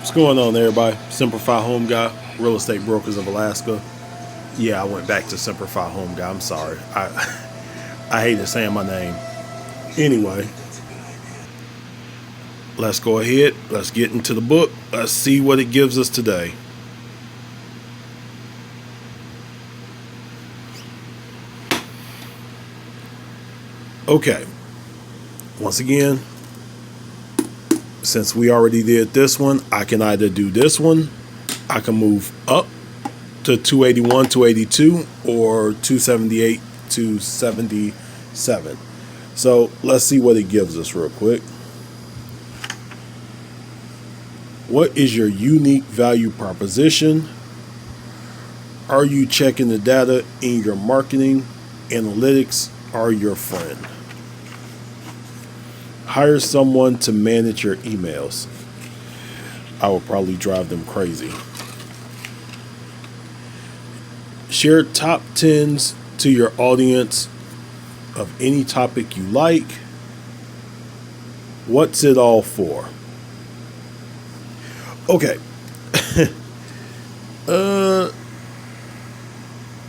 What's going on, everybody? Simplify Home Guy, Real Estate Brokers of Alaska. Yeah, I went back to Simplify Home Guy. I'm sorry. I hated saying my name. Anyway, let's go ahead. Let's get into the book. Let's see what it gives us today. Okay. Once again, since we already did this one, I can either do this one, I can move up to 281, 282, or 278, 277. So let's see what it gives us real quick. What is your unique value proposition? Are you checking the data in your marketing? Analytics are your friend. Hire someone to manage your emails. I will probably drive them crazy. Share top 10s to your audience of any topic you like. What's it all for? Okay.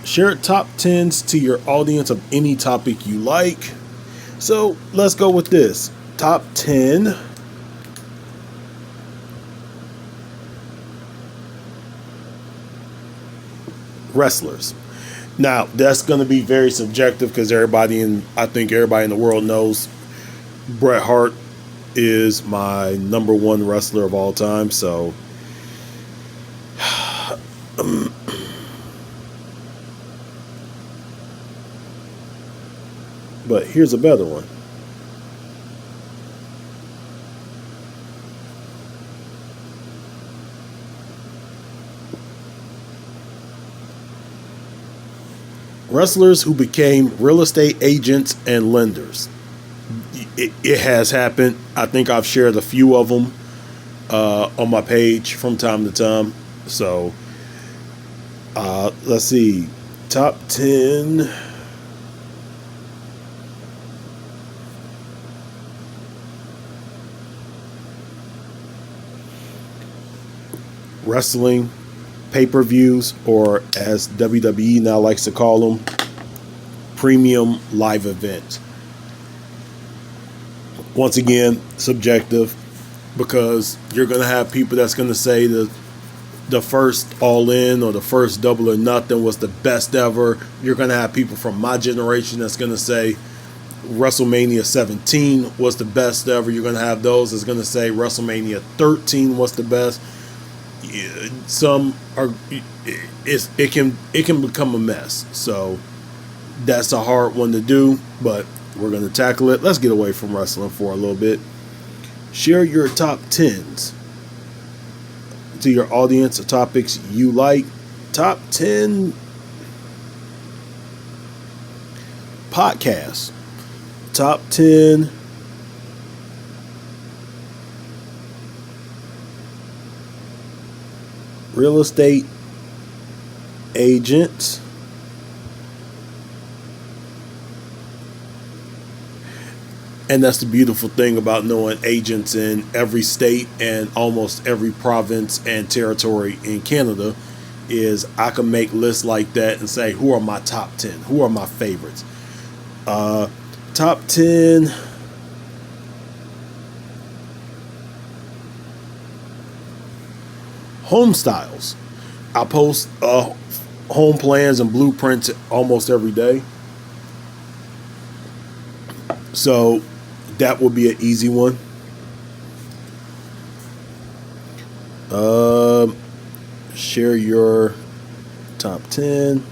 Share top 10s to your audience of any topic you like. So let's go with this. Top 10 wrestlers. Now, that's going to be very subjective because I think everybody in the world knows Bret Hart is my number one wrestler of all time. So, but here's a better one. Wrestlers who became real estate agents and lenders. It has happened. I think I've shared a few of them on my page from time to time. So let's see. Top 10. Wrestling pay-per-views, or as WWE now likes to call them, premium live events. Once again, subjective, because you're going to have people that's going to say the first All In or the first Double or Nothing was the best ever. You're going to have people from my generation that's going to say WrestleMania 17 was the best ever. You're going to have those that's going to say WrestleMania 13 was the best. Some are it can become a mess, so that's a hard one to do, but we're going to tackle it. Let's get away from wrestling for a little bit. Share your top 10s to your audience of topics you like. Top 10 podcasts. Top 10 real estate agents. And that's the beautiful thing about knowing agents in every state and almost every province and territory in Canada is I can make lists like that and say, who are my top 10? Who are my favorites? Top 10 home styles. I post home plans and blueprints almost every day. So that will be an easy one. Share your top 10.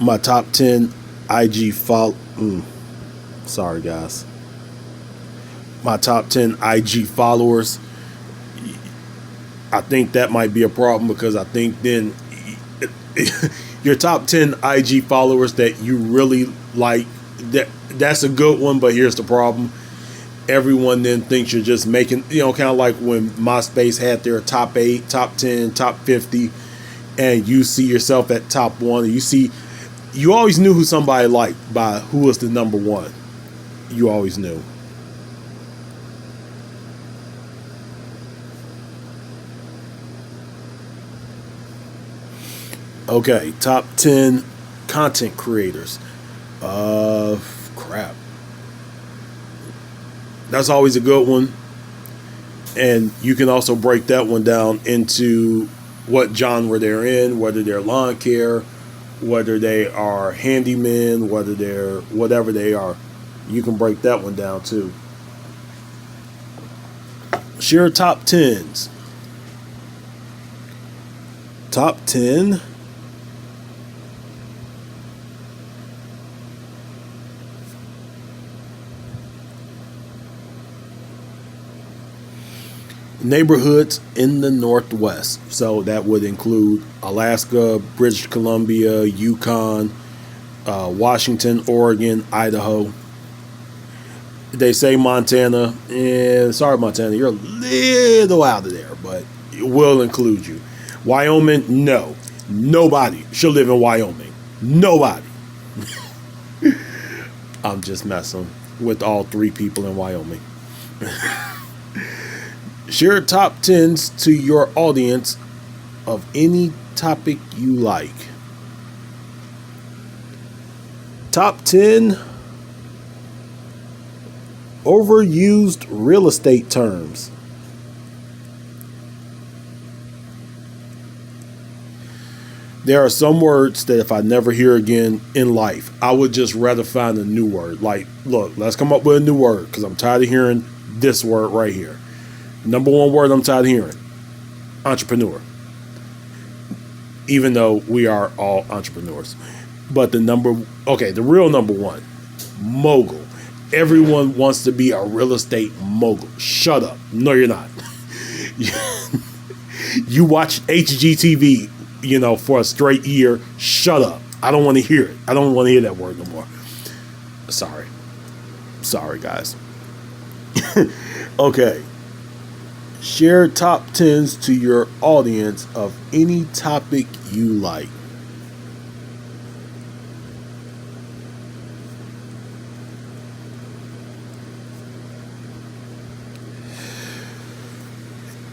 My top 10 IG follow. Sorry, guys. My top 10 IG followers. I think that might be a problem because I think then your top 10 IG followers that you really like, that's a good one, but here's the problem. Everyone then thinks you're just making, kind of like when MySpace had their top 8, top 10, top 50, and you see yourself at top 1, and you always knew who somebody liked by who was the number 1. You always knew. Okay, top 10 content creators. Crap. That's always a good one. And you can also break that one down into what genre they're in, whether they're lawn care, whether they are handymen, whether they're whatever they are. You can break that one down too. Share top 10s. Top 10. Neighborhoods in the Northwest. So that would include Alaska, British Columbia, Yukon, Washington, Oregon, Idaho. They say Montana. Sorry, Montana, you're a little out of there, but it will include you. Wyoming, no. Nobody should live in Wyoming. Nobody. I'm just messing with all three people in Wyoming. Share top 10s to your audience of any topic you like. Top 10 overused real estate terms. There are some words that if I never hear again in life, I would just rather find a new word. Like, look, let's come up with a new word because I'm tired of hearing this word right here. Number one word I'm tired of hearing, entrepreneur. Even though we are all entrepreneurs. But the real number one, mogul. Everyone wants to be a real estate mogul. Shut up. No, you're not. You watch HGTV, for a straight year. Shut up. I don't want to hear it. I don't want to hear that word no more. Sorry, guys. Okay. Share top 10s to your audience of any topic you like.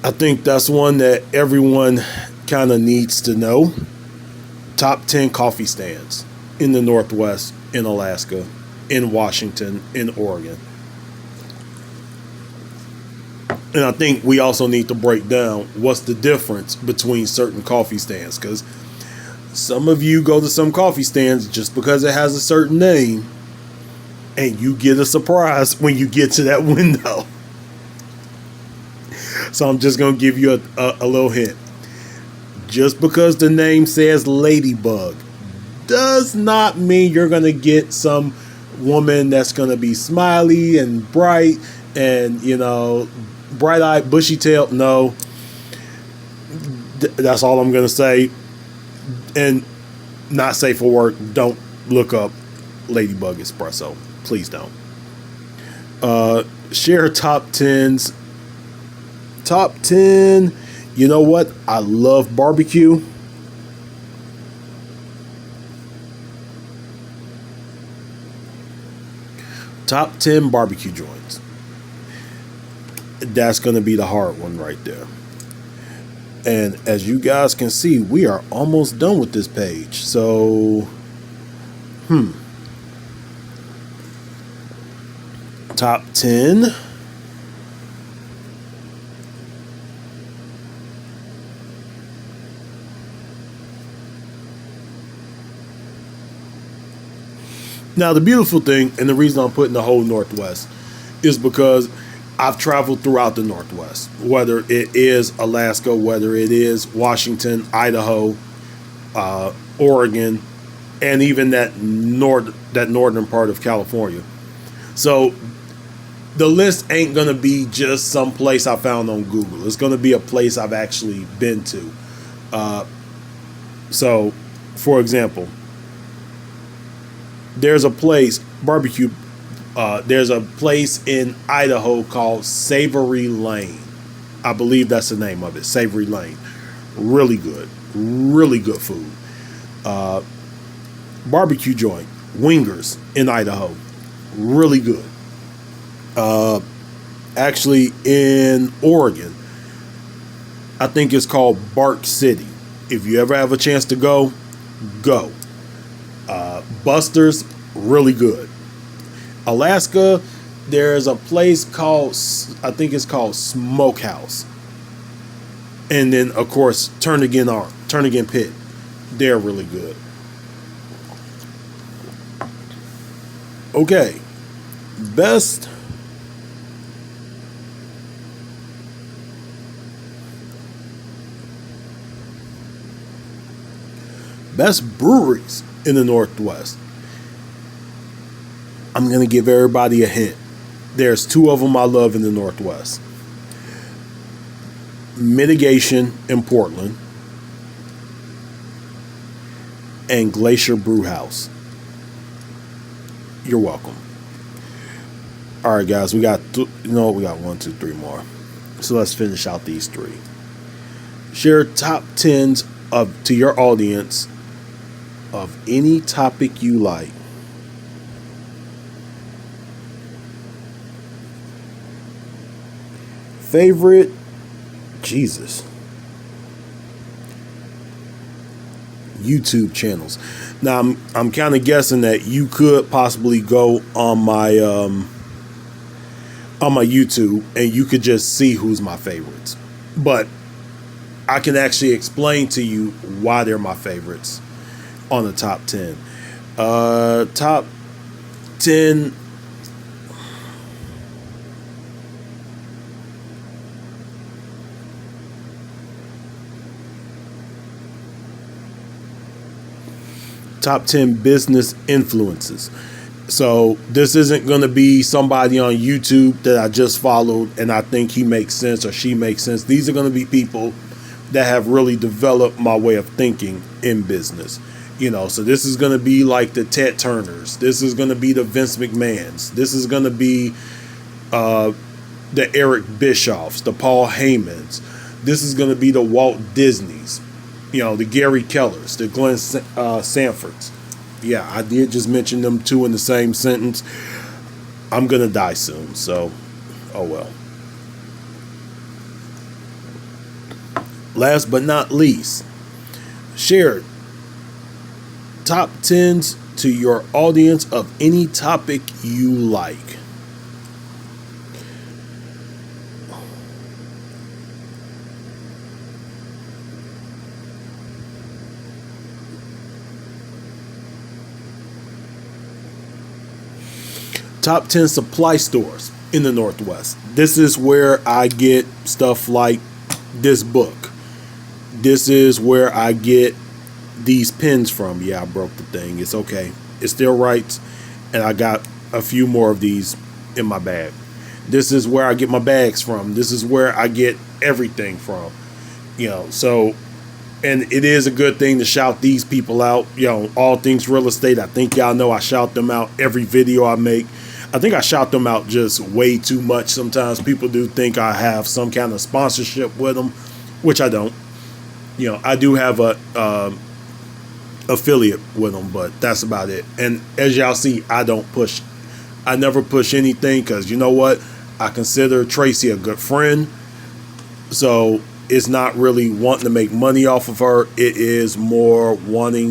I think that's one that everyone kind of needs to know. Top 10 coffee stands in the Northwest, in Alaska, in Washington, in Oregon. And I think we also need to break down what's the difference between certain coffee stands. Because some of you go to some coffee stands just because it has a certain name, and you get a surprise when you get to that window. So I'm just going to give you a little hint. Just because the name says Ladybug does not mean you're going to get some woman that's going to be smiley and bright and, bright-eyed, bushy-tailed. No. That's all I'm going to say. And not safe for work. Don't look up Ladybug Espresso. Please don't. Share top 10s. Top 10. You know what? I love barbecue. Top 10 barbecue joints. That's going to be the hard one right there. And as you guys can see, we are almost done with this page. So, top 10. Now, the beautiful thing, and the reason I'm putting the whole Northwest, is because I've traveled throughout the Northwest, whether it is Alaska, whether it is Washington, Idaho, Oregon, and even that northern part of California. So the list ain't going to be just some place I found on Google. It's going to be a place I've actually been to. So, for example, there's a place, barbecue, there's a place in Idaho called Savory Lane. I believe that's the name of it, Savory Lane. Really good food. Barbecue joint, Wingers in Idaho. Really good. Actually, in Oregon, I think it's called Bark City. If you ever have a chance to go, go. Buster's, really good. Alaska, there's a place called, I think it's called Smokehouse. And then, of course, Turnagain Pit. They're really good. Okay. Best breweries in the Northwest. I'm going to give everybody a hint. There's two of them I love in the Northwest. Mitigation in Portland and Glacier Brewhouse. You're welcome. All right, guys, we got we got 1, 2, 3 more. So let's finish out these 3. Share top 10s to your audience of any topic you like. Favorite, Jesus, YouTube channels. Now I'm kind of guessing that you could possibly go on my YouTube and you could just see who's my favorites. But I can actually explain to you why they're my favorites on the top 10. Top 10. Top 10 business influences. So this isn't going to be somebody on YouTube that I just followed and I think he makes sense or she makes sense. These are going to be people that have really developed my way of thinking in business. So this is going to be like the Ted Turners. This is going to be the Vince McMahons. This is going to be the Eric Bischoffs, the Paul Heymans. This is going to be the Walt Disneys. The Gary Kellers, the Glenn Sanfords. Yeah, I did just mention them two in the same sentence. I'm going to die soon, so, oh well. Last but not least, share top 10s to your audience of any topic you like. Top 10 supply stores in the Northwest. This is where I get stuff like this book. This is where I get these pens from. Yeah, I broke the thing. It's okay. It still writes. And I got a few more of these in my bag. This is where I get my bags from. This is where I get everything from. So, and it is a good thing to shout these people out. All Things Real Estate. I think y'all know I shout them out every video I make. I think I shout them out just way too much. Sometimes people do think I have some kind of sponsorship with them, which I don't. I do have a affiliate with them, but that's about it. And as y'all see, I never push anything because you know what? I consider Tracy a good friend. So it's not really wanting to make money off of her. It is more wanting